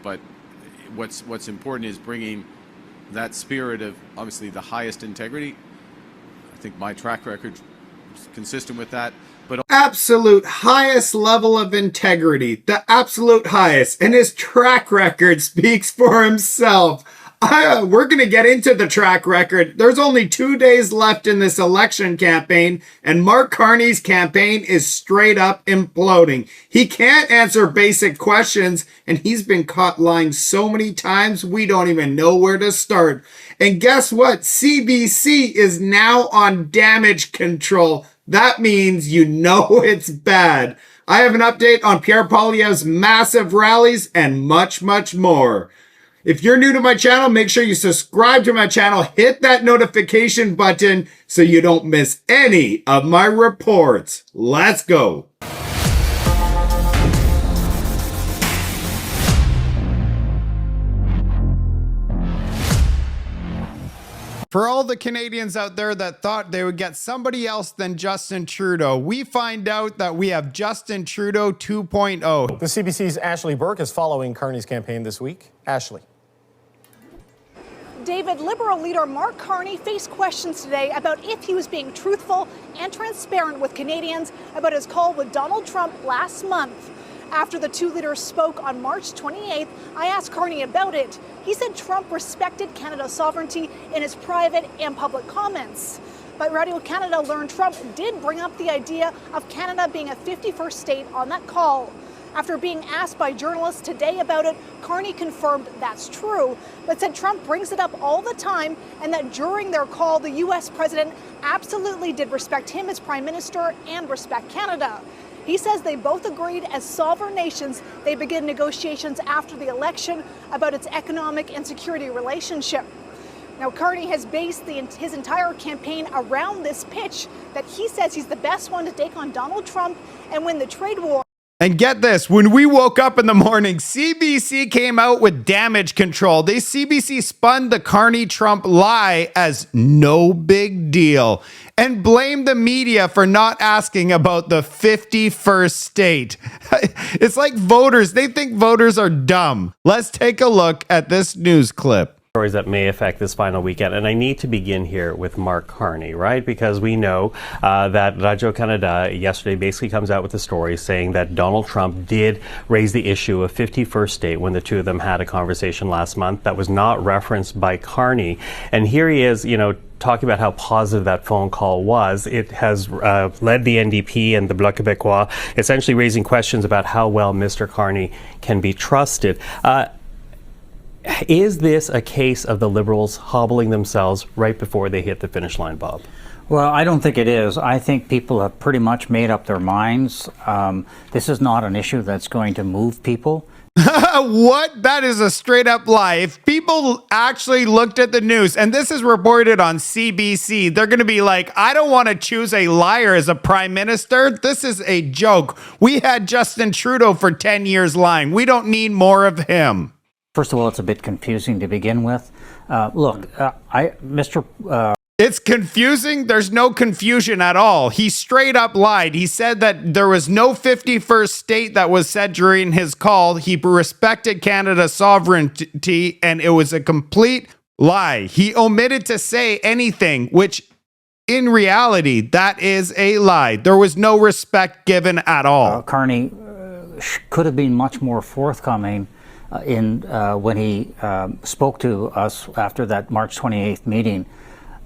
But what's important is bringing that spirit of obviously the highest integrity. I think my track record is consistent with that. But absolute highest level of integrity, the absolute highest, and his track record speaks for himself. We're going to get into the track record. There's only 2 days left in this election campaign, and Mark Carney's campaign is straight up imploding. He can't answer basic questions, and he's been caught lying so many times, we don't even know where to start. And guess what? CBC is now on damage control. That means you know it's bad. I have an update on Pierre Poilievre's massive rallies and much, much more. If you're new to my channel, make sure you subscribe to my channel, hit that notification button so you don't miss any of my reports. Let's go. For all the Canadians out there that thought they would get somebody else than Justin Trudeau, we find out that we have Justin Trudeau 2.0. The CBC's Ashley Burke is following Carney's campaign this week. Ashley. David, Liberal leader Mark Carney faced questions today about if he was being truthful and transparent with Canadians about his call with Donald Trump last month. After the two leaders spoke on March 28th, I asked Carney about it. He said Trump respected Canada's sovereignty in his private and public comments. But Radio Canada learned Trump did bring up the idea of Canada being a 51st state on that call. After being asked by journalists today about it, Carney confirmed that's true, but said Trump brings it up all the time and that during their call, the U.S. president absolutely did respect him as prime minister and respect Canada. He says they both agreed as sovereign nations they begin negotiations after the election about its economic and security relationship. Now, Carney has based his entire campaign around this pitch that he says he's the best one to take on Donald Trump and win the trade war. And get this, when we woke up in the morning, CBC came out with damage control. CBC spun the Carney-Trump lie as no big deal and blamed the media for not asking about the 51st state. It's like voters, they think voters are dumb. Let's take a look at this news clip. Stories that may affect this final weekend. And I need to begin here with Mark Carney, right? Because we know that Radio Canada yesterday basically comes out with a story saying that Donald Trump did raise the issue of 51st state when the two of them had a conversation last month that was not referenced by Carney. And here he is, talking about how positive that phone call was. It has led the NDP and the Bloc Québécois, essentially raising questions about how well Mr. Carney can be trusted. Is this a case of the Liberals hobbling themselves right before they hit the finish line, Bob? Well, I don't think it is. I think people have pretty much made up their minds. This is not an issue that's going to move people. What? That is a straight up lie. If people actually looked at the news, and this is reported on CBC, they're going to be like, I don't want to choose a liar as a prime minister. This is a joke. We had Justin Trudeau for 10 years lying. We don't need more of him. First of all, it's a bit confusing to begin with. It's confusing. There's no confusion at all. He straight up lied. He said that there was no 51st state that was said during his call. He respected Canada's sovereignty, and it was a complete lie. He omitted to say anything, which in reality, that is a lie. There was no respect given at all. Carney could have been much more forthcoming when he spoke to us after that March 28th meeting.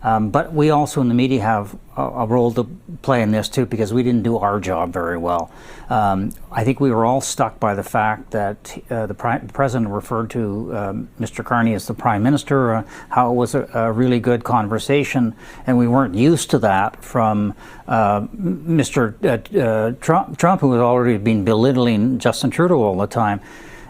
But we also in the media have a role to play in this too, because we didn't do our job very well. I think we were all stuck by the fact that the president referred to Mr. Carney as the prime minister, how it was a really good conversation, and we weren't used to that from Mr. Trump, who had already been belittling Justin Trudeau all the time.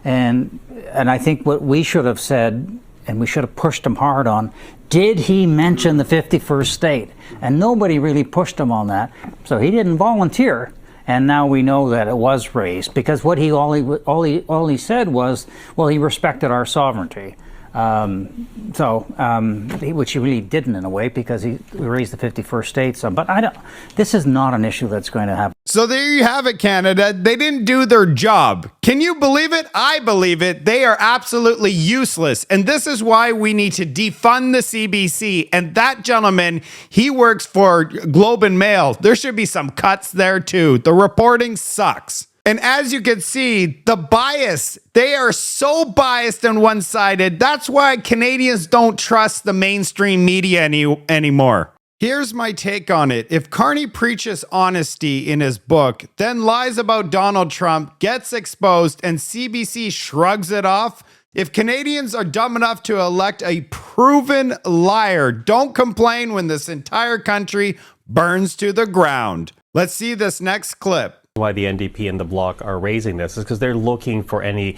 And I think what we should have said, and we should have pushed him hard on, did he mention the 51st state? And nobody really pushed him on that. So he didn't volunteer. And now we know that it was raised, because what all he said was, well, he respected our sovereignty. Which he really didn't in a way, because he raised the 51st state. But this is not an issue that's going to happen. So there you have it, Canada. They didn't do their job. Can you believe it? I believe it. They are absolutely useless. And this is why we need to defund the CBC. And that gentleman, he works for Globe and Mail. There should be some cuts there too. The reporting sucks. And as you can see, the bias, they are so biased and one-sided. That's why Canadians don't trust the mainstream media anymore. Here's my take on it. If Carney preaches honesty in his book, then lies about Donald Trump gets exposed and CBC shrugs it off, if Canadians are dumb enough to elect a proven liar, don't complain when this entire country burns to the ground. Let's see this next clip. Why the NDP and the Bloc are raising this is because they're looking for any,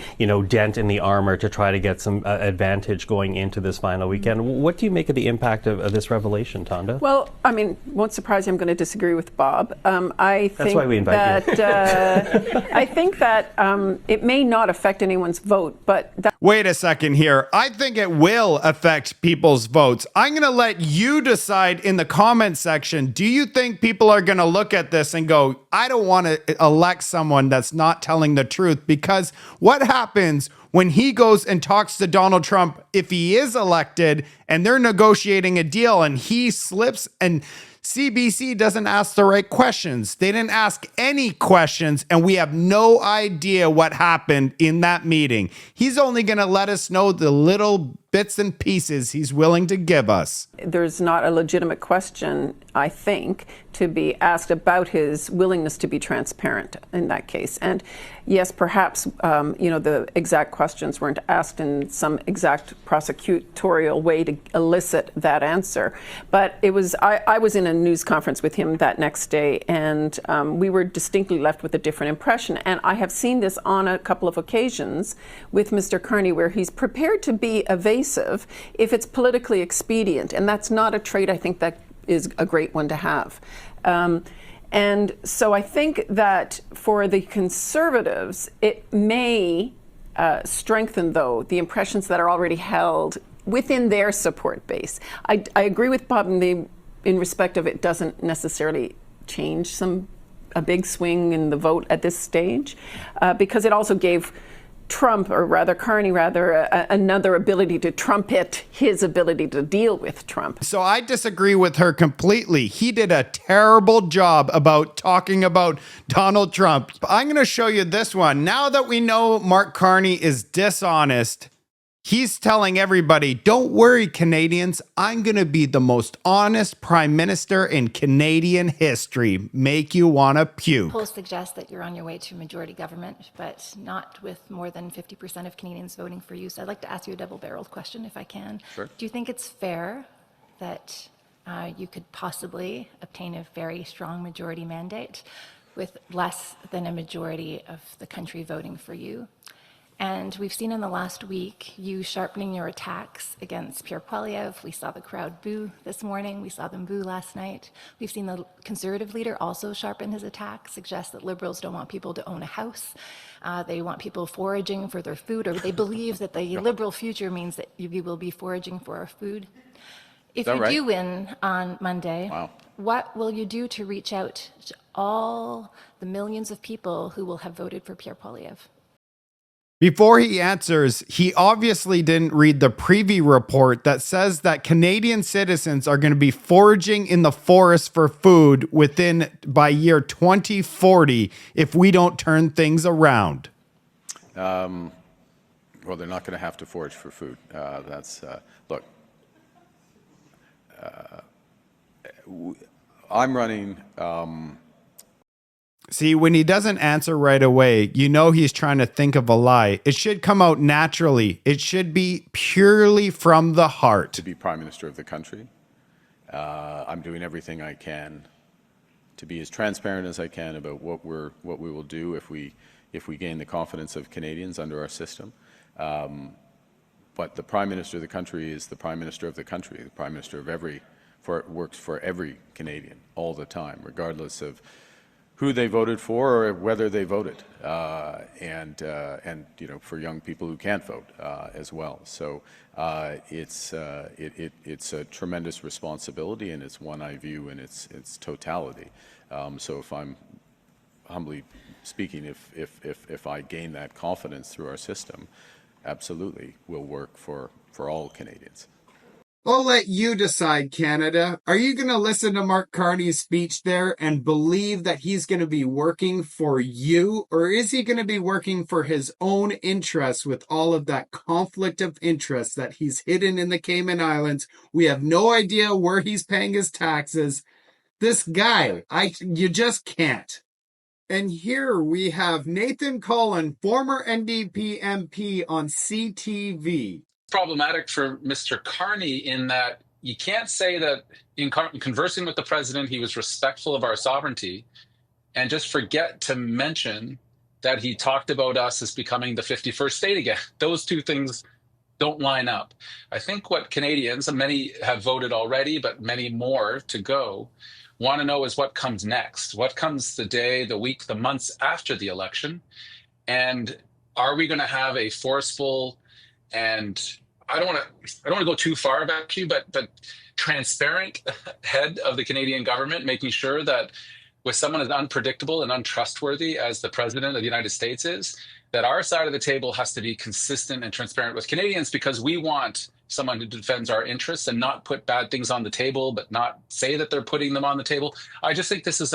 dent in the armor to try to get some advantage going into this final weekend. What do you make of the impact of this revelation, Tonda? Well, won't surprise you, I'm going to disagree with Bob. That's why we invite you. I think that it may not affect anyone's vote, but... Wait a second here. I think it will affect people's votes. I'm going to let you decide in the comment section. Do you think people are going to look at this and go, I don't want to elect someone that's not telling the truth? Because what happens when he goes and talks to Donald Trump if he is elected and they're negotiating a deal and he slips and CBC doesn't ask the right questions? They didn't ask any questions, and we have no idea what happened in that meeting. He's only going to let us know the little bits and pieces he's willing to give us. There's not a legitimate question, I think, to be asked about his willingness to be transparent in that case. And yes, perhaps, the exact questions weren't asked in some exact prosecutorial way to elicit that answer. But it was, I was in a news conference with him that next day, and we were distinctly left with a different impression. And I have seen this on a couple of occasions with Mr. Carney, where he's prepared to be evasive if it's politically expedient. And that's not a trait I think that is a great one to have. And so I think that for the Conservatives, it may strengthen, though, the impressions that are already held within their support base. I agree with Bob in respect of it doesn't necessarily change a big swing in the vote at this stage, because it also gave Trump, or rather Carney, another ability to trumpet his ability to deal with Trump. So I disagree with her completely. He did a terrible job about talking about Donald Trump. I'm going to show you this one. Now that we know Mark Carney is dishonest, he's telling everybody, don't worry, Canadians, I'm going to be the most honest prime minister in Canadian history. Make you want to puke. Polls suggest that you're on your way to majority government, but not with more than 50% of Canadians voting for you. So I'd like to ask you a double-barreled question, if I can. Sure. Do you think it's fair that you could possibly obtain a very strong majority mandate with less than a majority of the country voting for you? And we've seen in the last week you sharpening your attacks against Pierre Poilievre. We saw the crowd boo this morning. We saw them boo last night. We've seen the Conservative leader also sharpen his attack, suggest that Liberals don't want people to own a house. They want people foraging for their food, or they believe that the Liberal future means that you will be foraging for our food. If you do win on Monday, what will you do to reach out to all the millions of people who will have voted for Pierre Poilievre? Before he answers, he obviously didn't read the preview report that says that Canadian citizens are going to be foraging in the forest for food by year 2040 if we don't turn things around. Well, they're not going to have to forage for food. Look, I'm running... See, when he doesn't answer right away, you know he's trying to think of a lie. It should come out naturally. It should be purely from the heart. To be Prime Minister of the country. I'm doing everything I can to be as transparent as I can about what we will do if we gain the confidence of Canadians under our system. But the Prime Minister of the country is the Prime Minister of the country, the Prime Minister of works for every Canadian all the time, regardless of who they voted for or whether they voted, and for young people who can't vote as well. So it's a tremendous responsibility, and it's one I view in its totality. So if I'm humbly speaking, if I gain that confidence through our system, absolutely will work for all Canadians. I'll let you decide, Canada. Are you going to listen to Mark Carney's speech there and believe that he's going to be working for you? Or is he going to be working for his own interests with all of that conflict of interest that he's hidden in the Cayman Islands? We have no idea where he's paying his taxes. This guy, you just can't. And here we have Nathan Cullen, former NDP MP on CTV. Problematic for Mr. Carney in that you can't say that in conversing with the president, he was respectful of our sovereignty, and just forget to mention that he talked about us as becoming the 51st state again. Those two things don't line up. I think what Canadians, and many have voted already, but many more to go, want to know is what comes next. What comes the day, the week, the months after the election? And are we going to have a forceful and I don't want to go too far back you, but transparent head of the Canadian government, making sure that with someone as unpredictable and untrustworthy as the president of the United States is, that our side of the table has to be consistent and transparent with Canadians, because we want someone who defends our interests and not put bad things on the table, but not say that they're putting them on the table. I just think this is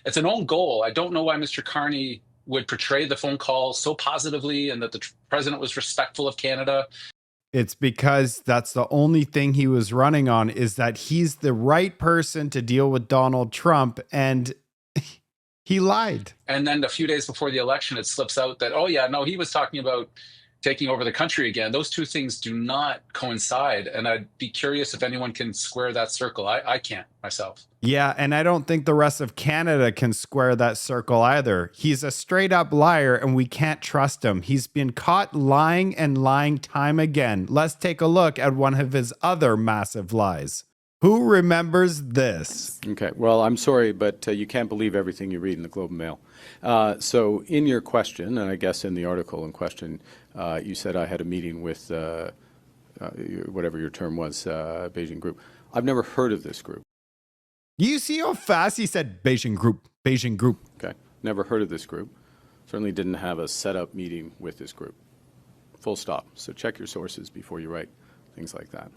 it's an own goal. I don't know why Mr. Carney would portray the phone call so positively and that the president was respectful of Canada. It's because that's the only thing he was running on, is that he's the right person to deal with Donald Trump, and he lied. And then a few days before the election, it slips out that, oh yeah, no, he was talking about taking over the country again. Those two things do not coincide. And I'd be curious if anyone can square that circle. I can't myself. Yeah, and I don't think the rest of Canada can square that circle either. He's a straight up liar, and we can't trust him. He's been caught lying and lying time again. Let's take a look at one of his other massive lies. Who remembers this? Okay, well, I'm sorry, but you can't believe everything you read in the Globe and Mail. So in your question, and I guess in the article in question, you said I had a meeting with whatever your term was, Beijing Group. I've never heard of this group. You see how fast he said Beijing Group, Beijing Group. Okay, never heard of this group. Certainly didn't have a set-up meeting with this group. Full stop. So check your sources before you write things like that.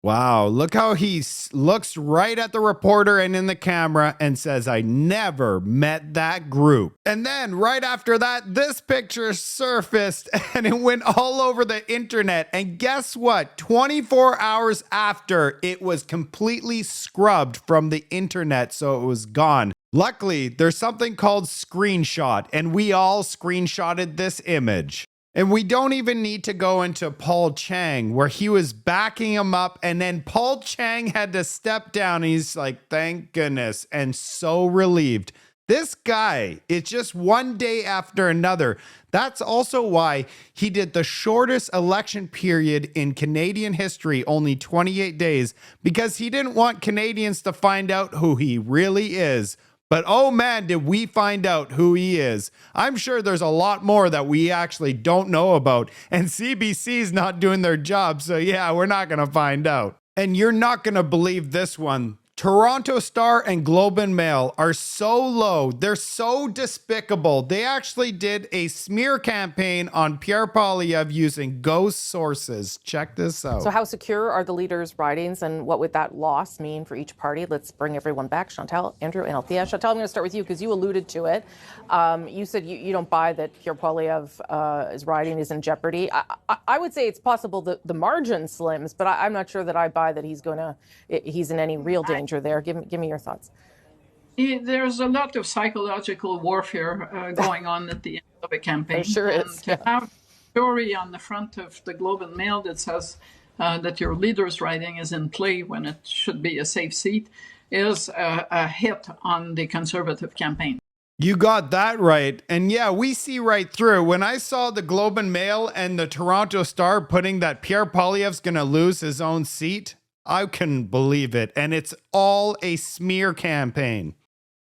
Wow, look how he looks right at the reporter and in the camera and says, I never met that group. And then right after that, this picture surfaced and it went all over the internet. And guess what? 24 hours after, it was completely scrubbed from the internet, so it was gone. Luckily, there's something called screenshot, and we all screenshotted this image. And we don't even need to go into Paul Chang, where he was backing him up, and then Paul Chang had to step down. He's like, thank goodness, and so relieved. This guy, it's just one day after another. That's also why he did the shortest election period in Canadian history, only 28 days, because he didn't want Canadians to find out who he really is. But oh man, did we find out who he is. I'm sure there's a lot more that we actually don't know about. And CBC's not doing their job, so yeah, we're not going to find out. And you're not going to believe this one. Toronto Star and Globe and Mail are so low. They're so despicable. They actually did a smear campaign on Pierre Poilievre using ghost sources. Check this out. So how secure are the leaders' ridings, and what would that loss mean for each party? Let's bring everyone back. Chantal, Andrew, and Althea. Chantal, I'm going to start with you because you alluded to it. You said you don't buy that Pierre Poilievre's riding is in jeopardy. I would say it's possible that the margin slims, but I'm not sure that I buy that he's in any real danger there. Give me your thoughts. There's a lot of psychological warfare going on at the end of a campaign. There sure is. To have a story on the front of the Globe and Mail that says that your leader's riding is in play when it should be a safe seat is a hit on the Conservative campaign. You got that right. And yeah, we see right through. When I saw the Globe and Mail and the Toronto Star putting that Pierre Poilievre's going to lose his own seat, I couldn't believe it. And it's all a smear campaign.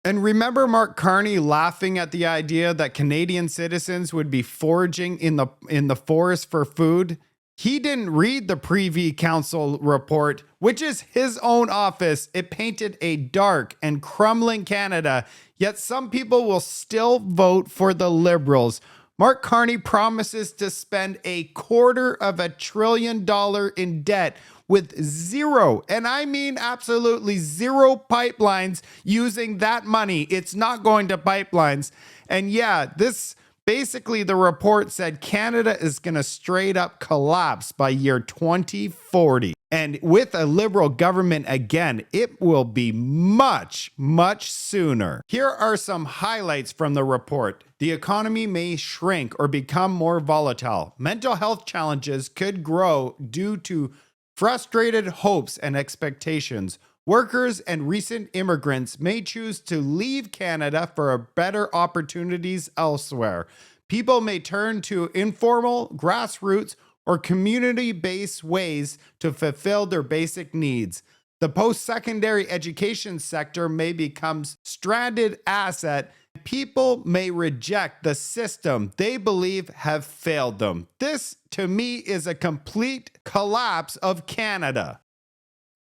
And remember Mark Carney laughing at the idea that Canadian citizens would be foraging in the forest for food? He didn't read the Privy Council report, which is his own office. It painted a dark and crumbling Canada, yet some people will still vote for the Liberals. Mark Carney promises to spend $250 billion in debt with zero, and I mean absolutely zero pipelines using that money. It's not going to pipelines. And yeah, basically the report said Canada is going to straight up collapse by year 2040. And with a Liberal government again, it will be much, much sooner. Here are some highlights from the report. The economy may shrink or become more volatile. Mental health challenges could grow due to frustrated hopes and expectations. Workers and recent immigrants may choose to leave Canada for better opportunities elsewhere. People may turn to informal, grassroots, or community-based ways to fulfill their basic needs. The post-secondary education sector may become stranded asset. People may reject the system they believe have failed them. This, to me, is a complete collapse of Canada.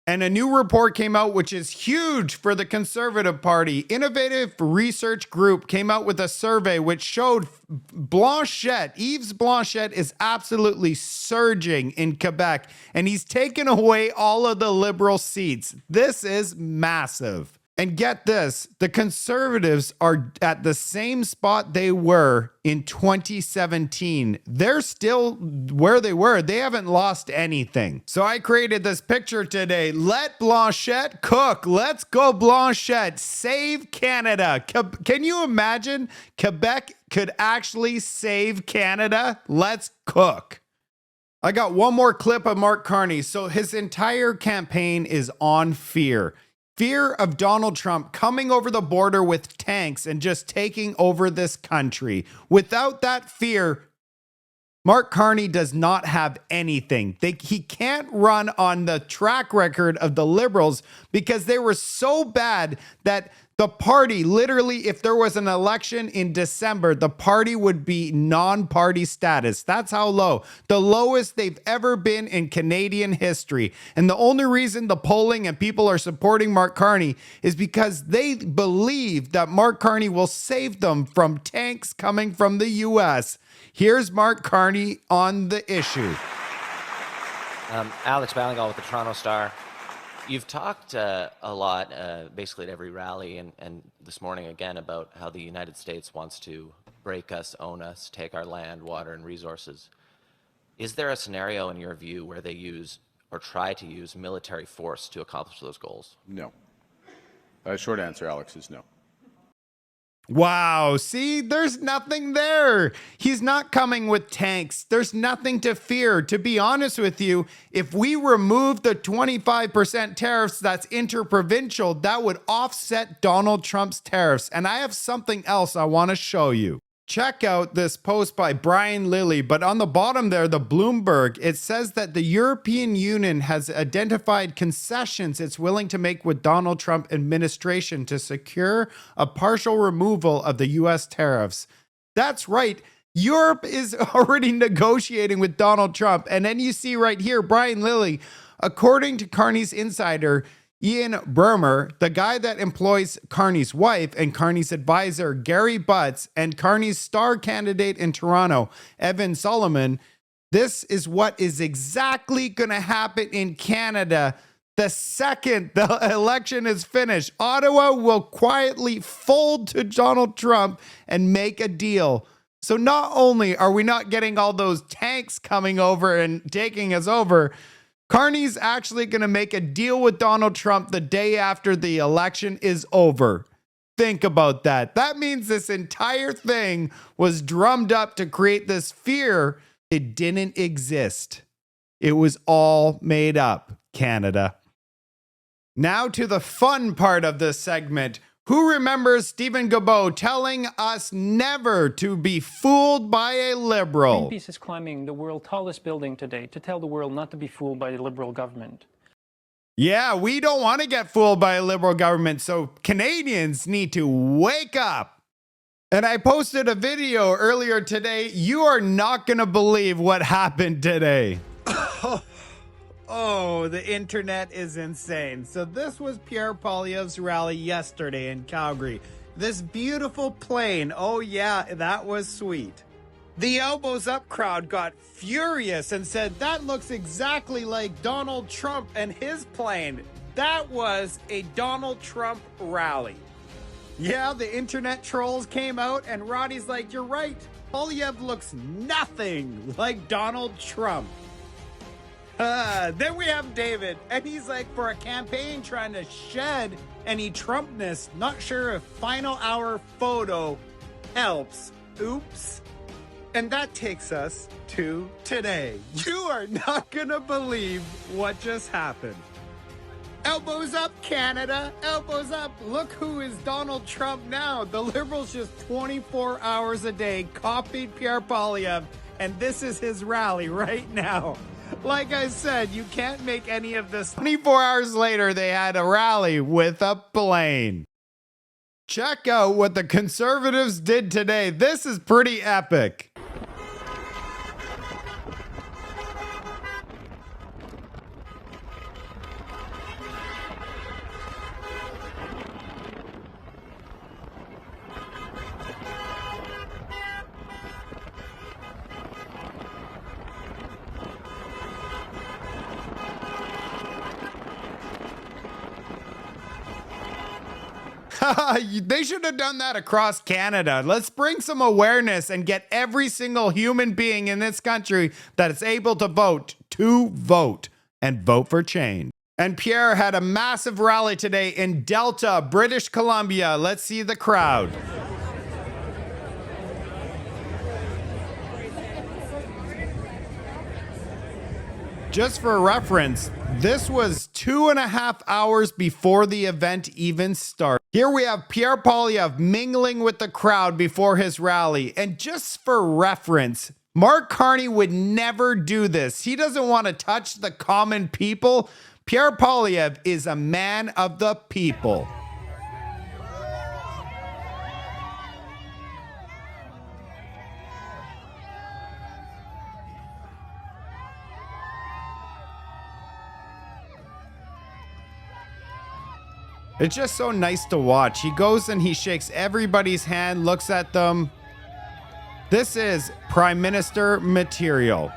And a new report came out, which is huge for the Conservative Party. Innovative Research Group came out with a survey which showed Yves Blanchet is absolutely surging in Quebec, and he's taken away all of the Liberal seats. This is massive. And get this, the Conservatives are at the same spot they were in 2017. They're still where they were. They haven't lost anything. So I created this picture today. Let Blanchet cook. Let's go, Blanchet. Save Canada. Can you imagine Quebec could actually save Canada? Let's cook. I got one more clip of Mark Carney. So his entire campaign is on fear. Fear of Donald Trump coming over the border with tanks and just taking over this country. Without that fear, Mark Carney does not have anything. He can't run on the track record of the Liberals because they were so bad that the party, literally, if there was an election in December, the party would be non-party status. That's how low. The lowest they've ever been in Canadian history. And the only reason the polling and people are supporting Mark Carney is because they believe that Mark Carney will save them from tanks coming from the U.S. Here's Mark Carney on the issue. Alex Ballingall with the Toronto Star. You've talked a lot, basically at every rally, and this morning again, about how the United States wants to break us, own us, take our land, water, and resources. Is there a scenario, in your view, where they use or try to use military force to accomplish those goals? No. Short answer, Alex, is no. Wow, see, there's nothing there. He's not coming with tanks. There's nothing to fear. To be honest with you, if we remove the 25% tariffs that's interprovincial, that would offset Donald Trump's tariffs. And I have something else I want to show you. Check out this post by Brian Lilly, but on the bottom there, the Bloomberg, it says that the European Union has identified concessions it's willing to make with Donald Trump administration to secure a partial removal of the U.S. tariffs. That's right. Europe is already negotiating with Donald Trump. And then you see right here, Brian Lilly, according to Carney's insider, Ian Bremmer, the guy that employs Carney's wife and Carney's advisor, Gary Butts, and Carney's star candidate in Toronto, Evan Solomon, this is what is exactly going to happen in Canada the second the election is finished. Ottawa will quietly fold to Donald Trump and make a deal. So not only are we not getting all those tanks coming over and taking us over, Carney's actually going to make a deal with Donald Trump the day after the election is over. Think about that. That means this entire thing was drummed up to create this fear. It didn't exist. It was all made up, Canada. Now to the fun part of this segment. Who remembers Stephen Guilbeault telling us never to be fooled by a Liberal? Greenpeace is climbing the world's tallest building today to tell the world not to be fooled by the Liberal government. Yeah, we don't want to get fooled by a Liberal government, so Canadians need to wake up. And I posted a video earlier today. You are not going to believe what happened today. Oh, the internet is insane. So this was Pierre Poilievre's rally yesterday in Calgary. This beautiful plane. Oh yeah, that was sweet. The Elbows Up crowd got furious and said that looks exactly like Donald Trump and his plane. That was a Donald Trump rally. Yeah, the internet trolls came out and Roddy's like, you're right. Poilievre looks nothing like Donald Trump. Then we have David, and he's like, for a campaign trying to shed any Trumpness, not sure if final hour photo helps. Oops. And that takes us to today. You are not gonna believe what just happened. Elbows up, Canada. Elbows up. Look who is Donald Trump now. The Liberals just 24 hours a day copied Pierre Poilievre, and this is his rally right now. Like I said, you can't make any of this. 24 hours later, they had a rally with a plane. Check out what the Conservatives did today. This is pretty epic. They should have done that across Canada. Let's bring some awareness and get every single human being in this country that is able to vote and vote for change. And Pierre had a massive rally today in Delta, British Columbia. Let's see the crowd. Just for reference, this was 2.5 hours before the event even started. Here we have Pierre Poilievre mingling with the crowd before his rally. And just for reference, Mark Carney would never do this. He doesn't want to touch the common people. Pierre Poilievre is a man of the people. It's just so nice to watch. He goes and he shakes everybody's hand, looks at them. This is Prime Minister material.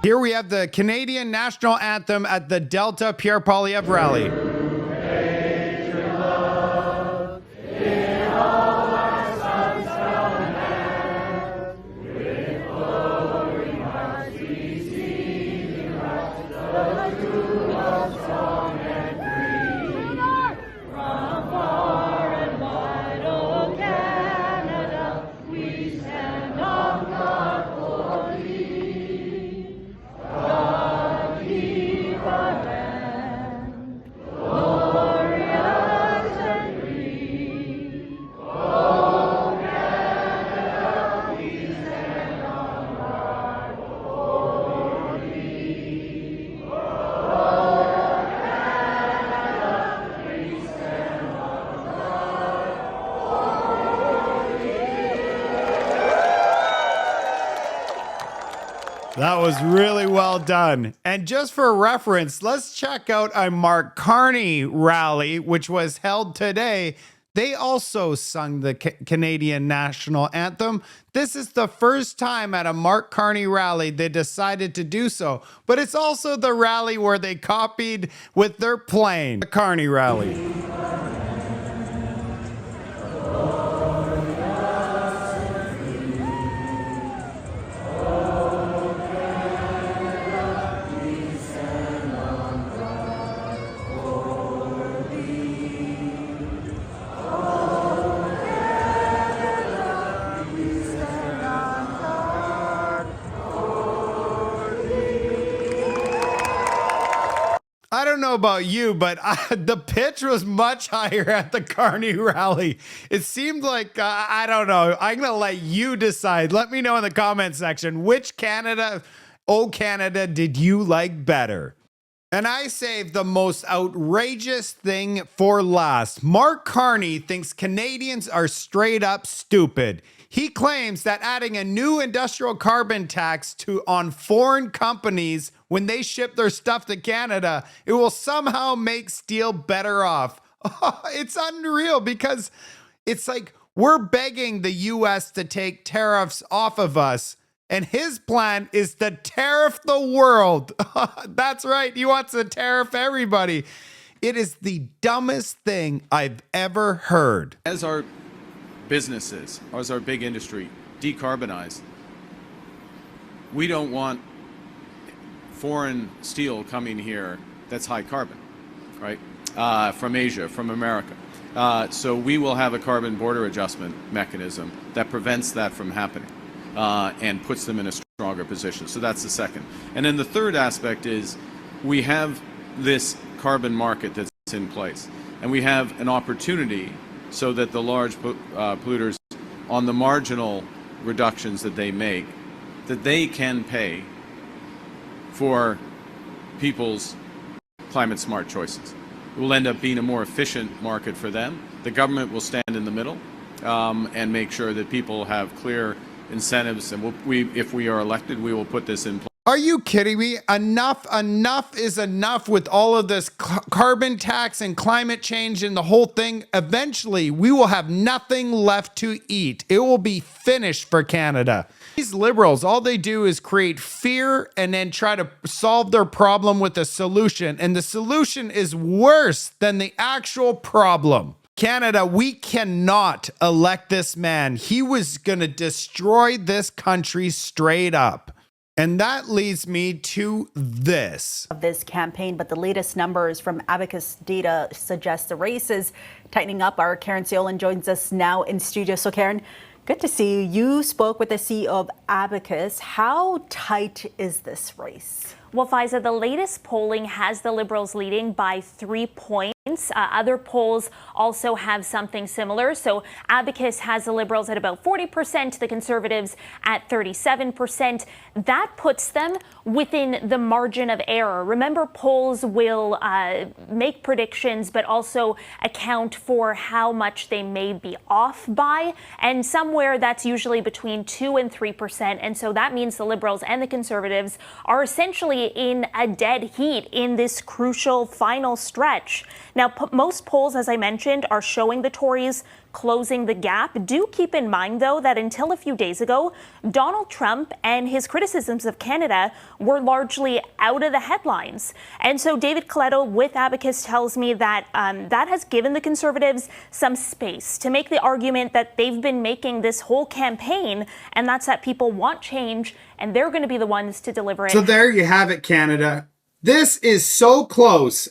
Here we have the Canadian national anthem at the Delta Pierre Poilievre rally. That was really well done. And just for reference, let's check out a Mark Carney rally, which was held today. They also sung the Canadian national anthem. This is the first time at a Mark Carney rally they decided to do so. But it's also the rally where they copied with their plane. The Carney rally. I don't know about you, but the pitch was much higher at the Carney rally. It seemed like, I don't know. I'm going to let you decide. Let me know in the comment section, which Canada, oh Canada, did you like better? And I saved the most outrageous thing for last. Mark Carney thinks Canadians are straight up stupid. He claims that adding a new industrial carbon tax on foreign companies when they ship their stuff to Canada, it will somehow make steel better off. It's unreal because it's like we're begging the US to take tariffs off of us. And his plan is to tariff the world. That's right. He wants to tariff everybody. It is the dumbest thing I've ever heard. As our businesses, as our big industry decarbonize, we don't want foreign steel coming here that's high carbon, right? From Asia, from America. So we will have a carbon border adjustment mechanism that prevents that from happening. And puts them in a stronger position. So that's the second. And then the third aspect is we have this carbon market that's in place. And we have an opportunity so that the large polluters, on the marginal reductions that they make, that they can pay for people's climate smart choices. It will end up being a more efficient market for them. The government will stand in the middle and make sure that people have clear incentives, and if we are elected, we will put this in place. Are you kidding me? Enough is enough with all of this carbon tax and climate change and the whole thing. Eventually, we will have nothing left to eat. It will be finished for Canada. These liberals, all they do is create fear and then try to solve their problem with a solution. And the solution is worse than the actual problem. Canada, we cannot elect this man. He was going to destroy this country straight up. And that leads me to this. Of this campaign, but the latest numbers from Abacus data suggest the race is tightening up. Our Karen Seolan joins us now in studio. So Karen, good to see you. You spoke with the CEO of Abacus. How tight is this race? Well, Faiza, the latest polling has the Liberals leading by 3 points. Other polls also have something similar. So Abacus has the Liberals at about 40%, the Conservatives at 37%. That puts them within the margin of error. Remember, polls will make predictions, but also account for how much they may be off by. And somewhere that's usually between 2 and 3%. And so that means the Liberals and the Conservatives are essentially in a dead heat in this crucial final stretch. Now, most polls, as I mentioned, are showing the Tories closing the gap. Do keep in mind, though, that until a few days ago, Donald Trump and his criticisms of Canada were largely out of the headlines. And so David Coletto with Abacus tells me that that has given the Conservatives some space to make the argument that they've been making this whole campaign, and that's that people want change, and they're going to be the ones to deliver it. So there you have it, Canada. This is so close.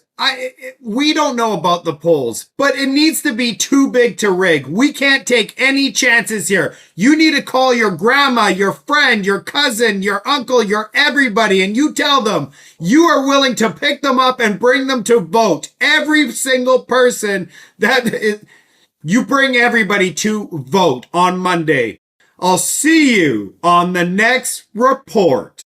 We don't know about the polls, but it needs to be too big to rig. We can't take any chances here. You need to call your grandma, your friend, your cousin, your uncle, your everybody, and you tell them you are willing to pick them up and bring them to vote. Every single person you bring everybody to vote on Monday. I'll see you on the next report.